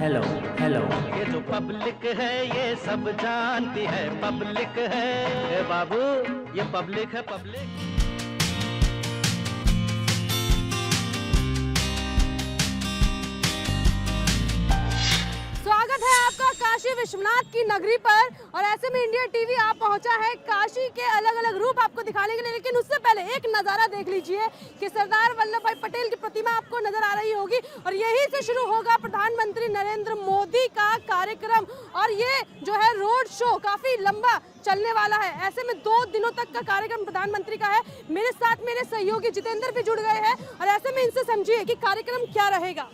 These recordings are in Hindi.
Hello hello. ये जो पब्लिक है ये सब जानती है, पब्लिक है ए बाबू, ये पब्लिक है पब्लिक। स्वागत है आपका काशी विश्वनाथ की नगरी पर। और ऐसे में इंडिया टीवी आप पहुंचा है काशी के अलग अलग रूप आपको दिखाने के लिए। लेकिन उससे पहले एक नज़ारा देख लीजिए कि सरदार वल्लभ भाई पटेल की प्रतिमा आपको नजर आ रही होगी और यहीं से शुरू होगा प्रधानमंत्री नरेंद्र मोदी का कार्यक्रम। और ये जो है रोड शो काफी लंबा चलने वाला है। ऐसे में 2 दिनों तक का कार्यक्रम प्रधानमंत्री का है। मेरे साथ मेरे सहयोगी जितेंद्र भी जुड़ गए हैं और ऐसे में इनसे समझिए कि कार्यक्रम क्या रहेगा।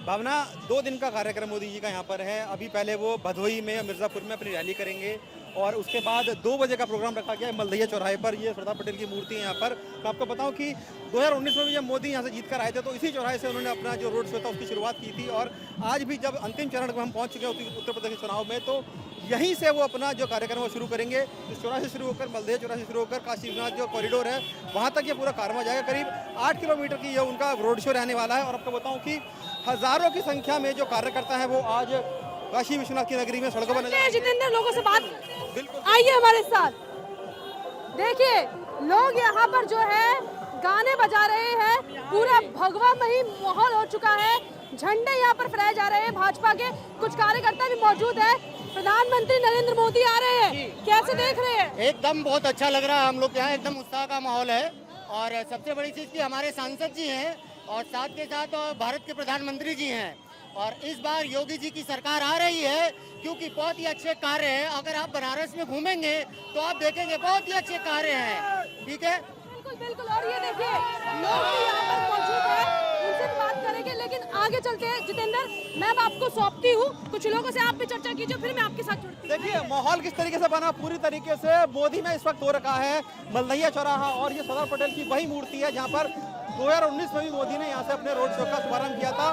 भावना, 2 दिन का कार्यक्रम मोदी जी का यहाँ पर है। अभी पहले वो भदोही में मिर्ज़ापुर में अपनी रैली करेंगे और उसके बाद 2 बजे का प्रोग्राम रखा गया है मलदहिया चौराहे पर। ये सरदार पटेल की मूर्ति है यहाँ पर। तो आपको बताऊं कि 2019 में भी जब मोदी यहाँ से जीत कर आए थे तो इसी चौराहे से उन्होंने अपना जो रोड शो था उसकी शुरुआत की थी। और आज भी जब अंतिम चरण में हम पहुँच चुके हैं उत्तर प्रदेश के चुनाव में, तो यहीं से वो अपना जो कार्यक्रम वो शुरू करेंगे। इस चौराहे से शुरू होकर मलदहिया चौराहे से शुरू होकर काशी विश्वनाथ जो कॉरिडोर है वहाँ तक ये पूरा कारवा जाएगा। करीब 8 किलोमीटर की ये उनका रोड शो रहने वाला है। और आपको बताऊँ कि हजारों की संख्या में जो कार्यकर्ता है वो आज काशी विश्वनाथ की नगरी में सड़कों पर नजर। जितेंद्र लोगों से बात बिल्कुल आइए हमारे साथ। देखिए लोग यहाँ पर जो है गाने बजा रहे हैं, पूरा भगवामयी माहौल हो चुका है। झंडे यहाँ पर फहराए जा रहे हैं भाजपा के, कुछ कार्यकर्ता भी मौजूद है। प्रधानमंत्री नरेंद्र मोदी आ रहे हैं, कैसे देख रहे हैं? एकदम बहुत अच्छा लग रहा है। हम लोग यहाँ एकदम उत्साह का माहौल है। और सबसे बड़ी चीज़ कि हमारे सांसद जी हैं और साथ के साथ भारत के प्रधानमंत्री जी हैं। और इस बार योगी जी की सरकार आ रही है क्योंकि बहुत ही अच्छे कार्य हैं। अगर आप बनारस में घूमेंगे तो आप देखेंगे बहुत ही अच्छे कार्य हैं। ठीक है, बिल्कुल बिल्कुल। और ये देखिए लोग भी यहाँ पर मौजूद हैं, उनसे भी बात करेंगे। लेकिन आगे चलते हैं जितेंद्र, मैं आपको सौंपती हूँ, कुछ लोगों से आप भी चर्चा कीजिए, फिर मैं आपके साथ जुड़ती हूँ। देखिए माहौल किस तरीके से बना पूरी तरीके से मोदी में इस वक्त हो रखा है मलदहिया चौराहा। और ये सरदार पटेल की वही मूर्ति है जहाँ पर 2019 में भी मोदी ने यहाँ से अपने रोड शो का शुभारंभ किया था।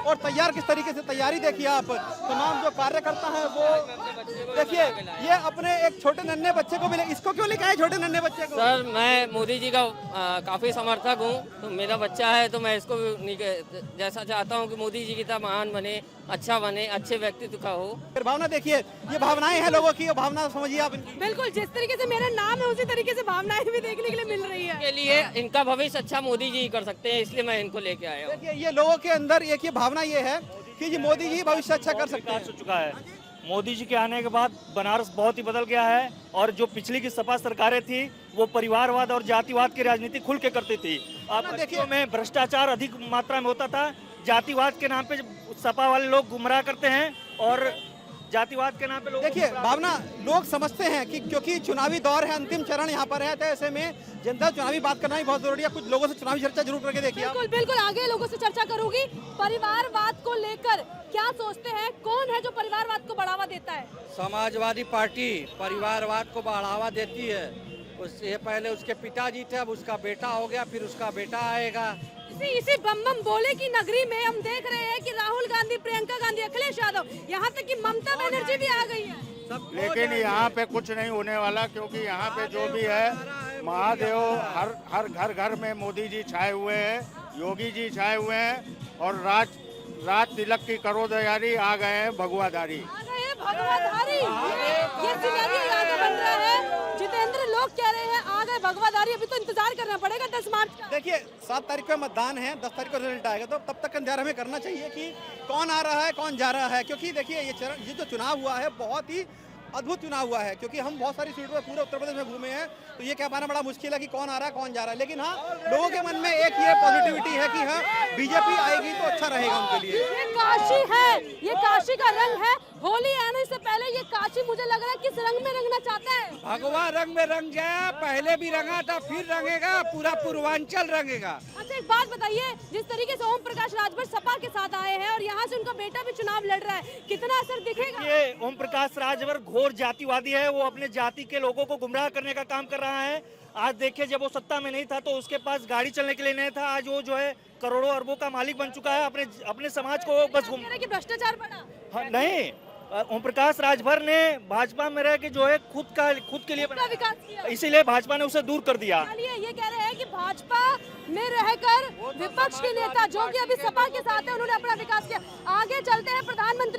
और तैयार किस तरीके से, तैयारी देखिए आप, तमाम जो कार्यकर्ता हैं वो देखिए। ये अपने एक छोटे नन्हे बच्चे को भी इसको क्यों लेके आए, छोटे नन्हे बच्चे को? सर मैं मोदी जी का काफ़ी समर्थक हूँ। तो मेरा बच्चा है तो मैं इसको जैसा चाहता हूँ कि मोदी जी की तरह महान बने, अच्छा बने, अच्छे व्यक्तित्व का हो। फिर भावना देखिए, ये भावनाएं हैं लोगों की, भावना समझिए आप इनकी। बिल्कुल, जिस तरीके से मेरा नाम है उसी तरीके से भावनाएं भी देखने के लिए मिल रही है। के लिए इनका भविष्य अच्छा मोदी जी कर सकते हैं, इसलिए मैं इनको लेके आया हूँ। देखिए ये लोगों के अंदर एक ये भावना ये है कि ये मोदी जी भविष्य अच्छा कर सकते हैं। हो चुका है। मोदी जी के आने के बाद बनारस बहुत ही बदल गया है। और जो पिछली की सपा सरकारें थी वो परिवारवाद और जातिवाद की राजनीति खुल के करती थी। आप देखिए में भ्रष्टाचार अधिक मात्रा में होता था। जातिवाद के नाम पे सपा वाले लोग गुमराह करते हैं और जातिवाद के नाम पे लोग। देखिए भावना, लोग समझते हैं कि क्योंकि चुनावी दौर है, अंतिम चरण यहाँ पर है, तो ऐसे में जनता चुनावी बात करना भी बहुत जरूरी है। कुछ लोगों से चुनावी चर्चा जरूर करके देखिए। बिल्कुल बिल्कुल, आगे लोगों से चर्चा करूंगी। परिवारवाद को लेकर क्या सोचते हैं, कौन है जो परिवारवाद को बढ़ावा देता है? समाजवादी पार्टी परिवारवाद को बढ़ावा देती है। उससे पहले उसके पिताजी थे, अब उसका बेटा हो गया, फिर उसका बेटा आएगा। इसी बम बम बोले की नगरी में हम देख रहे हैं कि राहुल गांधी, प्रियंका गांधी, अखिलेश यादव, यहाँ तक कि ममता बनर्जी भी आ गई है। लेकिन यहाँ पे कुछ नहीं होने वाला, क्योंकि यहाँ पे जो भी है महादेव हर घर घर में मोदी जी छाए हुए हैं, योगी जी छाए हुए हैं। और राज तिलक की करोड़धारी आ गए हैं भगवाधारी। भगवाधारी, ये सिनेरियो यहाँ पे बन रहा है। जितेंद्र, लोग कह रहे हैं आ गए भगवाधारी, अभी तो इंतजार करना पड़ेगा 10 मार्च का। देखिए 7 तारीख को मतदान है, 10 तारीख को रिजल्ट आएगा, तो तब तक इंतजार हमें करना चाहिए कि कौन आ रहा है कौन जा रहा है। क्योंकि देखिए ये जो चुनाव हुआ है बहुत ही अद्भुत चुनाव हुआ है। क्योंकि हम बहुत सारी सीटों पर पूरे उत्तर प्रदेश में घूमे हैं, तो ये कह पाना बड़ा मुश्किल है कि कौन आ रहा है कौन जा रहा है। लेकिन हाँ, लोगों के मन में एक ये पॉजिटिविटी है कि हाँ बीजेपी आएगी तो अच्छा रहेगा उनके लिए। ये काशी है, ये काशी का रंग है। होली आने से पहले ये काशी मुझे लग रहा है किस रंग में रंगना चाहता है? भगवा रंग में रंग गया, पहले भी रंगा था, फिर रंगेगा, पूरा पूर्वांचल रंगेगा। अच्छा एक बात बताइए, जिस तरीके से ओम प्रकाश राजभर सपा के साथ आए हैं और यहाँ से उनका बेटा भी चुनाव लड़ रहा है, कितना असर दिखेगा? ये ओम प्रकाश राजभर घोर जातिवादी है। वो अपने जाति के लोगों को गुमराह करने का काम कर रहा है। आज देखिए, जब वो सत्ता में नहीं था तो उसके पास गाड़ी चलने के लिए नहीं था। आज वो जो है करोड़ों अरबों का मालिक बन चुका है। अपने समाज को बस भ्रष्टाचार बढ़ा नहीं। ओम प्रकाश राजभर ने भाजपा में रह के जो है खुद के लिए विकास किया, इसीलिए भाजपा ने उसे दूर कर दिया। ये कह रहे हैं कि भाजपा में रहकर विपक्ष के नेता जो कि अभी सपा के साथ है, उन्होंने अपना विकास किया। आगे चलते हैं प्रधानमंत्री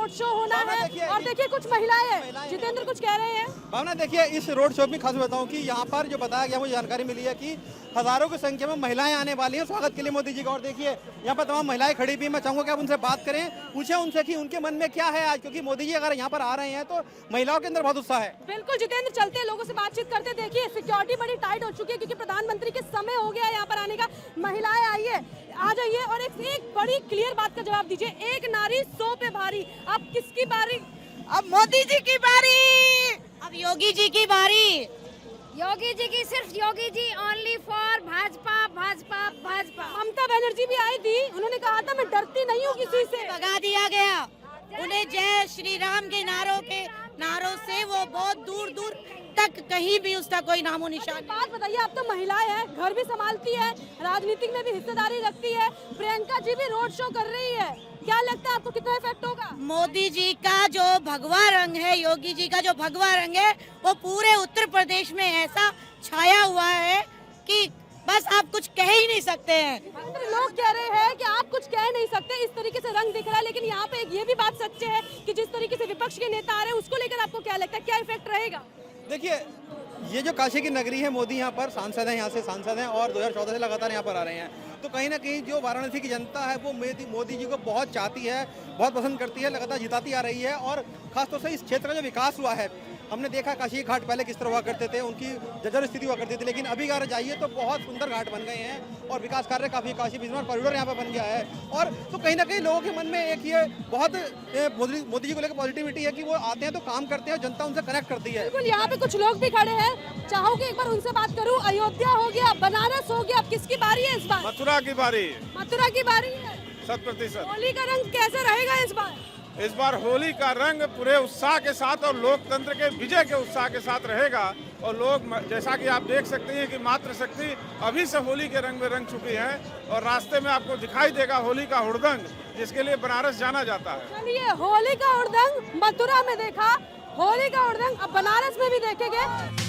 रोड शो होना है। और देखिए कुछ महिलाएं हैं, जितेंद्र कुछ कह रहे हैं। भावना देखिए, इस रोड शो में खास बताऊं कि यहाँ पर जो बताया गया, मुझे जानकारी मिली है कि हजारों की संख्या में महिलाएं आने वाली हैं स्वागत के लिए मोदी जी का। और देखिए यहाँ पर तमाम महिलाएं खड़ी भी, मैं चाहूंगा कि आप उनसे बात करें, पूछें उनसे कि उनके मन में क्या है आज, क्योंकि मोदी जी अगर यहाँ पर आ रहे हैं तो महिलाओं के अंदर बहुत उत्साह है। बिल्कुल जितेंद्र, चलते हैं लोगों से बातचीत करते। देखिए सिक्योरिटी बड़ी टाइट हो चुकी है क्योंकि प्रधानमंत्री के समय हो गया है यहाँ पर आने का। महिलाएं आइए, आ जाइए और एक बड़ी क्लियर बात का जवाब दीजिए। एक नारी 100 पे भारी, अब किसकी बारी? अब मोदी जी की बारी, अब योगी जी की बारी। योगी जी की, सिर्फ योगी जी, ओनली फॉर भाजपा भाजपा भाजपा। ममता बनर्जी भी आई थी, उन्होंने कहा था मैं डरती नहीं हूँ किसी से। भगा दिया गया उन्हें। जय श्री राम के नारों से वो बहुत दूर दूर तक कहीं भी उसका कोई नामो निशान। बात बताइए, आप तो महिलाएं हैं, घर भी संभालती है, राजनीति में भी हिस्सेदारी रखती है, प्रियंका जी भी रोड शो कर रही है, क्या लगता है आपको कितना इफेक्ट होगा? मोदी जी का जो भगवा रंग है, योगी जी का जो भगवा रंग है, वो पूरे उत्तर प्रदेश में ऐसा छाया हुआ है कि बस आप कुछ कह ही नहीं सकते हैं। लोग कह रहे हैं कि आप कुछ कह नहीं सकते, इस तरीके से रंग दिख रहा है। लेकिन यहाँ पे एक ये भी बात सच्चे है कि जिस तरीके से विपक्ष के नेता आ रहे हैं, उसको लेकर आपको क्या लगता है, क्या इफेक्ट रहेगा? देखिए, ये जो काशी की नगरी है, मोदी यहाँ पर सांसद हैं, यहाँ से सांसद हैं और 2014 से लगातार यहाँ पर आ रहे हैं। तो कहीं ना कहीं जो वाराणसी की जनता है वो मोदी जी को बहुत चाहती है, बहुत पसंद करती है, लगातार जिताती आ रही है। और खासतौर से इस क्षेत्र का जो विकास हुआ है, हमने देखा काशी घाट पहले किस तरह हुआ करते थे, उनकी जर्जर स्थिति हुआ करती थी, लेकिन अभी अगर जाइए तो बहुत सुंदर घाट बन गए हैं और विकास कार्य काफी, काशी विश्वनाथ कॉरिडोर यहाँ पर बन गया है। और तो कहीं ना कहीं लोगों के मन में एक ये बहुत मोदी जी को लेकर पॉजिटिविटी है कि वो आते हैं तो काम करते हैं और जनता उनसे कनेक्ट करती है। बिल्कुल, यहाँ पे कुछ लोग भी खड़े हैं, चाहोगे एक बार उनसे बात करूँ। अयोध्या हो गया, बनारस हो गया, अब किसकी बारी है इस बार? मथुरा की बारी। मथुरा की बारी है 100%। होली का रंग कैसे रहेगा इस बार? इस बार होली का रंग पूरे उत्साह के साथ और लोकतंत्र के विजय के उत्साह के साथ रहेगा। और लोग, जैसा कि आप देख सकते हैं कि मातृशक्ति अभी से होली के रंग में रंग चुकी है और रास्ते में आपको दिखाई देगा होली का हुड़दंग, जिसके लिए बनारस जाना जाता है। चलिए, होली का हुड़दंग मथुरा में देखा, होली का हुड़दंग अब बनारस में भी देखेंगे।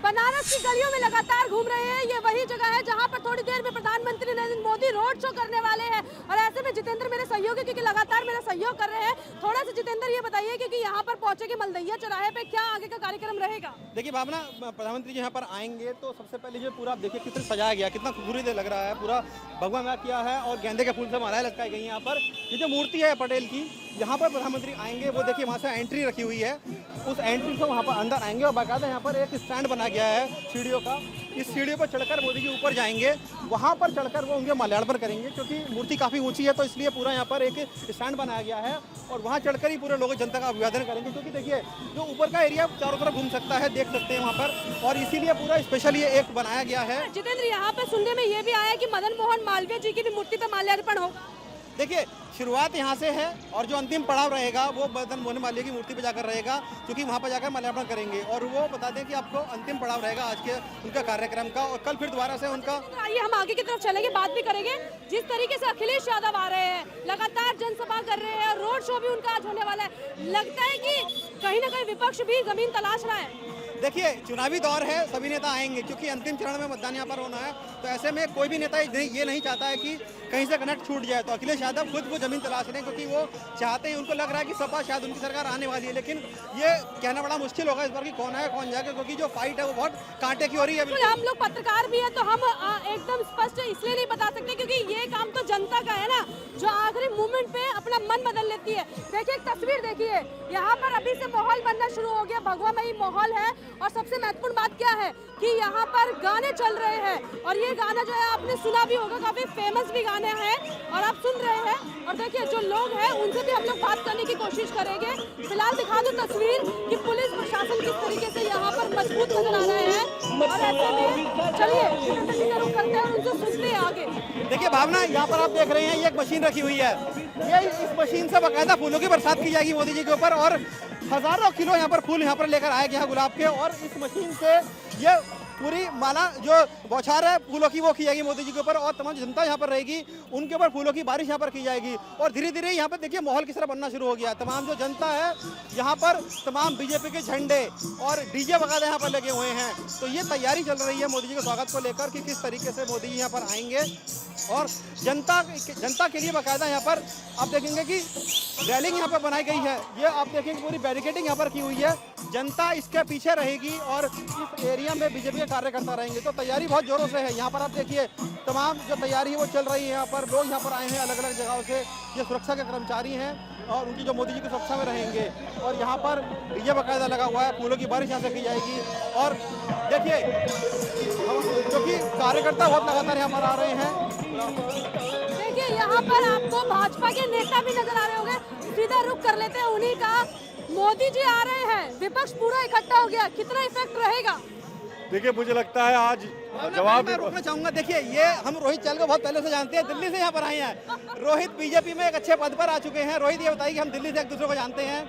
बनारस की गलियों में लगातार घूम रहे हैं। ये वही जगह है जहां पर थोड़ी देर में प्रधानमंत्री नरेंद्र मोदी रोड शो करने वाले हैं। और ऐसे में जितेंद्र मेरे सहयोगी, क्योंकि लगातार मेरा सहयोग कर रहे हैं, थोड़ा सा जितेंद्र ये बताइए क्योंकि यहाँ पर पहुंचे के मलदहिया चौराहे पे क्या आगे का कार्यक्रम रहेगा? देखिए भावना, प्रधानमंत्री जी यहाँ पर आएंगे तो सबसे पहले जो पूरा आप देखिए कितना सजाया गया, कितना खूबसूरत लग रहा है, पूरा भगवा में किया है और गेंदे के फूल से मालाएं लटकाई गई हैं। यहाँ पर ये जो मूर्ति है पटेल की, यहाँ पर प्रधानमंत्री आएंगे, वो देखिए वहाँ से एंट्री रखी हुई है, उस एंट्री से वहाँ पर अंदर आएंगे और बाकायदा यहाँ पर एक स्टैंड बना गया है सीढ़ियों का। इस सीढ़ियों पर चढ़कर मोदी जी ऊपर जाएंगे, वहाँ पर चढ़कर वो उनके माल्यार्पण करेंगे, क्योंकि मूर्ति काफ़ी ऊंची है तो इसलिए पूरा यहाँ पर एक स्टैंड बनाया गया है और वहाँ चढ़कर ही पूरे लोग जनता का अभिवादन करेंगे। क्योंकि देखिए जो ऊपर का एरिया चारों तरफ घूम सकता है, देख सकते हैं वहाँ पर, और इसीलिए पूरा स्पेशल ये एक बनाया गया है। जितेंद्र, यहाँ पे सुनने में ये भी आया कि मदन मोहन मालवीय जी की भी मूर्ति पे माल्यार्पण होगा। देखिए, शुरुआत यहाँ से है और जो अंतिम पड़ाव रहेगा वो मदन मोहन मालवीय की मूर्ति पे जाकर रहेगा, क्योंकि वहाँ पर जाकर माल्यार्पण करेंगे। और वो बता दें कि आपको अंतिम पड़ाव रहेगा आज के उनका कार्यक्रम का, और कल फिर दोबारा से उनका। आइए हम आगे की तरफ चलेंगे, बात भी करेंगे। जिस तरीके से अखिलेश यादव आ रहे हैं, लगातार जनसभा कर रहे हैं, रोड शो भी उनका आज होने वाला है, लगता है कि कहीं ना कहीं विपक्ष भी जमीन तलाश रहा है। देखिए, चुनावी दौर है, सभी नेता आएंगे क्योंकि अंतिम चरण में मतदान यहाँ पर होना है, तो ऐसे में कोई भी नेता ये नहीं चाहता है कि कहीं से कनेक्ट छूट जाए। तो अखिलेश यादव खुद वो जमीन तलाश रहे हैं, क्योंकि वो चाहते हैं, उनको लग रहा है कि सपा शायद उनकी सरकार आने वाली है, लेकिन ये कहना बड़ा मुश्किल होगा इस बार कि कौन है कौन जाएगा, क्योंकि जो फाइट है वो बहुत कांटे की हो रही है। हम लोग पत्रकार भी है तो हम एकदम स्पष्ट इसलिए नहीं बता सकते क्योंकि ये काम तो जनता का है ना, जो आखिरी मोमेंट पे अपना मन बदल लेती है। देखिए, एक तस्वीर देखिए, यहाँ पर अभी से माहौल बनना शुरू हो गया, भगवामयी माहौल है। और सबसे महत्वपूर्ण बात क्या है कि यहाँ पर गाने चल रहे हैं और ये गाना जो है आपने सुना भी होगा, काफी फेमस भी गाने हैं और आप सुन रहे हैं। और देखिए, जो लोग हैं उनसे भी हम लोग बात करने की कोशिश करेंगे। फिलहाल दिखा दो तस्वीर कि पुलिस प्रशासन किस तरीके से यहाँ पर मजबूत नजर आ रहे हैं। और ऐसे में चलिए रुक करते हैं और उनसे सुनते हैं आगे। देखिए भावना, यहाँ पर आप देख रहे हैं ये एक मशीन रखी हुई है, ये इस मशीन से बाकायदा फूलों की बरसात की जाएगी मोदी जी के ऊपर, और हजारों किलो यहाँ पर फूल यहाँ पर लेकर आए गए हैं गुलाब के, और इस मशीन से ये पूरी माला जो बौछार है फूलों की वो की जाएगी मोदी जी के ऊपर, और तमाम जनता यहाँ पर रहेगी उनके ऊपर फूलों की बारिश यहाँ पर की जाएगी। और धीरे धीरे यहाँ पर देखिए माहौल किस तरह बनना शुरू हो गया है। तमाम जो जनता है यहाँ पर तमाम बीजेपी के झंडे और डीजे वगैरह यहाँ पर लगे हुए हैं। तो ये तैयारी चल रही है मोदी जी के स्वागत को लेकर कि किस तरीके से मोदी जी यहाँ पर आएंगे। और जनता के लिए बाकायदा यहाँ पर आप देखेंगे कि रैलिंग यहाँ पर बनाई गई है। ये आप देखेंगे पूरी बैरिकेडिंग यहाँ पर की हुई है, जनता इसके पीछे रहेगी और इस एरिया में बीजेपी के कार्यकर्ता रहेंगे। तो तैयारी बहुत जोरों से है। यहाँ पर आप देखिए तमाम जो तैयारी है वो चल रही है। यहाँ पर लोग यहाँ पर आए हैं अलग अलग जगहों से, ये सुरक्षा के कर्मचारी हैं और उनकी जो मोदी जी की सुरक्षा में रहेंगे। और यहाँ पर डीजे बाकायदा लगा हुआ है, फूलों की बारिश यहाँ से की जाएगी। और देखिए क्योंकि कार्यकर्ता बहुत लगातार यहाँ पर आ रहे हैं। देखिए यहाँ पर आपको भाजपा के नेता भी नजर आ रहे होंगे, सीधा रुख कर लेते हैं उन्हीं का। मोदी जी आ रहे हैं, विपक्ष पूरा इकट्ठा हो गया, कितना इफेक्ट रहेगा? देखिए मुझे लगता है आज जवाब मैं रोकना चाहूंगा। देखिए ये हम रोहित चहल को बहुत पहले से जानते हैं, दिल्ली से यहाँ पर आए हैं। रोहित बीजेपी में एक अच्छे पद पर आ चुके हैं। रोहित ये बताइए कि हम दिल्ली से एक दूसरे को जानते हैं,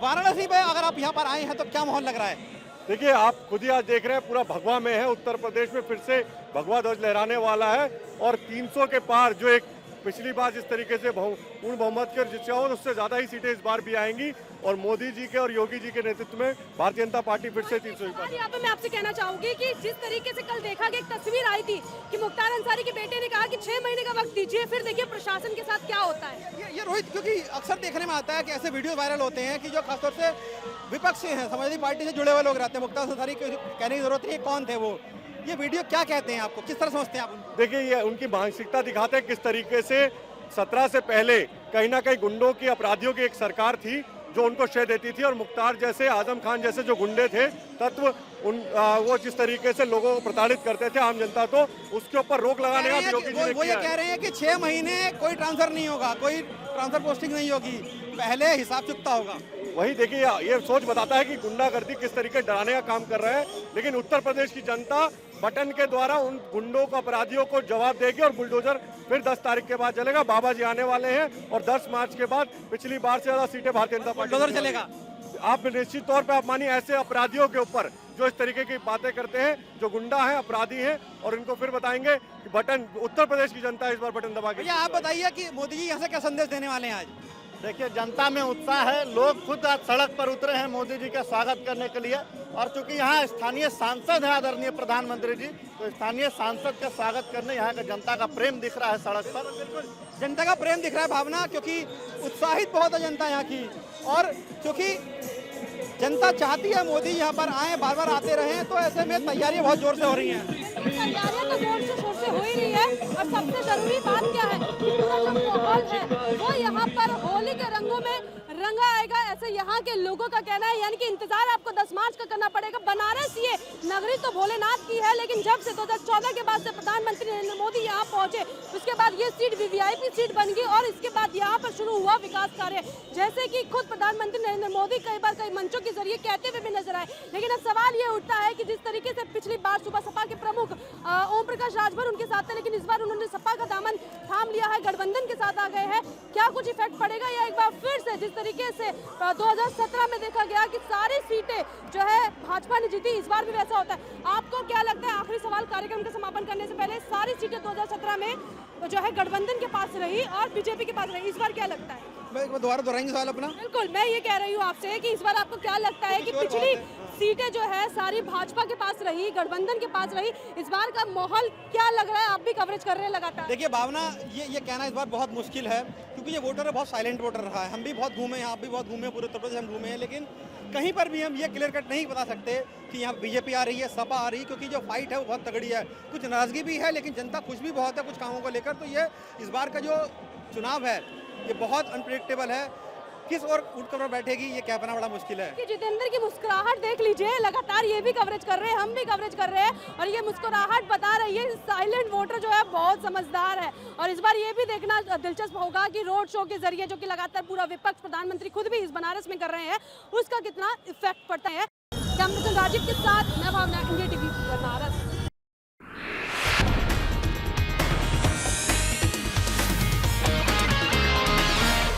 वाराणसी में अगर आप यहाँ पर आए हैं तो क्या माहौल लग रहा है? देखिए आप खुद ही आज देख रहे हैं पूरा भगवा में है। उत्तर प्रदेश में फिर से भगवा ध्वज लहराने वाला है और 300 के पार जो एक पिछली बार जिस तरीके से पूर्ण बहुमत के जिससे हो उससे ज्यादा ही सीटें इस बार भी आएंगी। और मोदी जी के और योगी जी के नेतृत्व में भारतीय जनता पार्टी फिर से 300 के पार। यहाँ पे मैं आपसे कहना चाहूंगी कि जिस तरीके से कल देखा गया, एक तस्वीर आई थी कि मुख्तार अंसारी के बेटे ने कहा कि 6 महीने का वक्त दीजिए, फिर देखिए प्रशासन के साथ क्या होता है। ये रोहित क्योंकि अक्सर देखने में आता है कि ऐसे वीडियो वायरल होते हैं कि जो खासतौर से विपक्ष से हैं, समाजवादी पार्टी से जुड़े हुए लोग रहते हैं। मुख्तार अंसारी को कहने की जरूरत है कौन थे वो, ये वीडियो क्या कहते हैं आपको, किस तरह समझते हैं आप? देखिए ये उनकी मानसिकता दिखाते हैं किस तरीके से 17 से पहले कहीं ना कहीं गुंडों की अपराधियों की एक सरकार थी जो उनको शय देती थी। और मुख्तार जैसे, आजम खान जैसे जो गुंडे थे तत्व वो जिस तरीके से लोगों को प्रताड़ित करते थे आम जनता, तो उसके ऊपर रोक लगाने का योगी जी ने वो ये कह रहे हैं कि 6 महीने कोई ट्रांसफर नहीं होगा, कोई ट्रांसफर पोस्टिंग नहीं होगी, पहले हिसाब चुकता होगा। वही देखिए ये सोच बताता है कि गुंडागर्दी किस तरीके डराने का काम कर रहे हैं। लेकिन उत्तर प्रदेश की जनता बटन के द्वारा उन गुंडों को, अपराधियों को जवाब देगी और बुलडोजर फिर 10 तारीख के बाद चलेगा। बाबा जी आने वाले हैं और 10 मार्च के बाद पिछली बार से ज्यादा सीटें भारतीय जनता पार्टी बुलडोजर चलेगा। आप निश्चित तौर पे आप मानिए ऐसे अपराधियों के ऊपर जो इस तरीके की बातें करते हैं, जो गुंडा है, अपराधी हैं, और इनको फिर बताएंगे कि बटन उत्तर प्रदेश की जनता इस बार बटन दबा के। आप बताइए कि मोदी जी यहाँ से क्या संदेश देने वाले हैं आज? देखिए जनता में उत्साह है, लोग खुद आज सड़क पर उतरे हैं मोदी जी का स्वागत करने के लिए। और चूंकि यहाँ स्थानीय सांसद है आदरणीय प्रधानमंत्री जी, तो स्थानीय सांसद का स्वागत करने यहाँ का जनता का प्रेम दिख रहा है सड़क पर। बिल्कुल जनता का प्रेम दिख रहा है भावना, क्योंकि उत्साहित बहुत है जनता यहाँ की। और क्योंकि जनता चाहती है मोदी यहाँ पर आए, बार बार आते रहे, तो ऐसे में तैयारियां बहुत जोर से हो रही हैं। तैयारियां तो जोर से शोर से हो ही रही है। और सबसे जरूरी बात क्या है कि पूरा जो माहौल है वो यहाँ पर होली के रंगों में रंगा आएगा, ऐसे यहाँ के लोगों का कहना है। यानी कि इंतजार आपको 10 मार्च का करना पड़ेगा। बनारस ये नगरी तो भोलेनाथ की है, लेकिन जब से 2014 के बाद से प्रधानमंत्री नरेंद्र मोदी यहाँ पहुंचे, उसके बाद ये सीट वीवीआईपी सीट बन गई और इसके बाद यहाँ पर शुरू हुआ विकास कार्य, जैसे कि खुद प्रधानमंत्री नरेंद्र मोदी कई बार कई मंचों के जरिए कहते हुए भी नजर आए। लेकिन अब सवाल ये उठता है कि जिस तरीके से पिछली बार सुबह सपा के प्रमुख ओम प्रकाश राजभर उनके साथ थे, लेकिन इस बार उन्होंने सपा का दामन थाम लिया है, गठबंधन के साथ आ गए हैं। क्या कुछ इफेक्ट पड़ेगा, या एक बार फिर से जिस तरीके से 2017 में देखा गया कि सारी सीटें जो है भाजपा ने जीती, इस बार भी वैसा होता है? आपको क्या लगता है, आखिरी सवाल कार्यक्रम का समापन करने से पहले, सारी सीटें 2017 में जो है गठबंधन के पास रही और बीजेपी के पास रही, इस बार क्या लगता है? मैं दोबारा दोहराएंगे सवाल अपना। बिल्कुल, मैं ये कह रही हूँ आपसे कि इस बार आपको क्या लगता है कि पिछली सीटें जो है सारी भाजपा के पास रही, गठबंधन के पास रही, इस बार का माहौल क्या लग रहा है? आप भी कवरेज कर रहे हैं लगातार। देखिए भावना, ये कहना इस बार बहुत मुश्किल है, क्योंकि ये वोटर है बहुत साइलेंट वोटर रहा है। हम भी बहुत घूमे हैं, आप भी बहुत घूमे, पूरे उत्तर प्रदेश हम घूमे हैं, लेकिन कहीं पर भी हम ये क्लियर कट नहीं बता सकते कि यहाँ बीजेपी आ रही है, सपा आ रही है, क्योंकि जो फाइट है वो बहुत तगड़ी है। कुछ नाराजगी भी है, लेकिन जनता खुश भी बहुत है कुछ कामों को लेकर। तो ये इस बार का जो चुनाव है ये बहुत अनप्रेडिक्टेबल है, किस ओर उठकर बैठेगी ये कहना बड़ा मुश्किल है। कि जितेंद्र की मुस्कुराहट देख लीजिए, लगातार ये भी कवरेज कर रहे हैं, हम भी कवरेज कर रहे हैं, और ये मुस्कुराहट बता रही है साइलेंट वोटर जो है बहुत समझदार है। और इस बार ये भी देखना दिलचस्प होगा कि रोड शो के जरिए जो कि लगातार पूरा विपक्ष, प्रधानमंत्री खुद भी इस बनारस में कर रहे हैं, उसका कितना इफेक्ट पड़ता है। कैमरा पर्सन राजीव के साथ मैं भावना, इंडिया टीवी बनारस।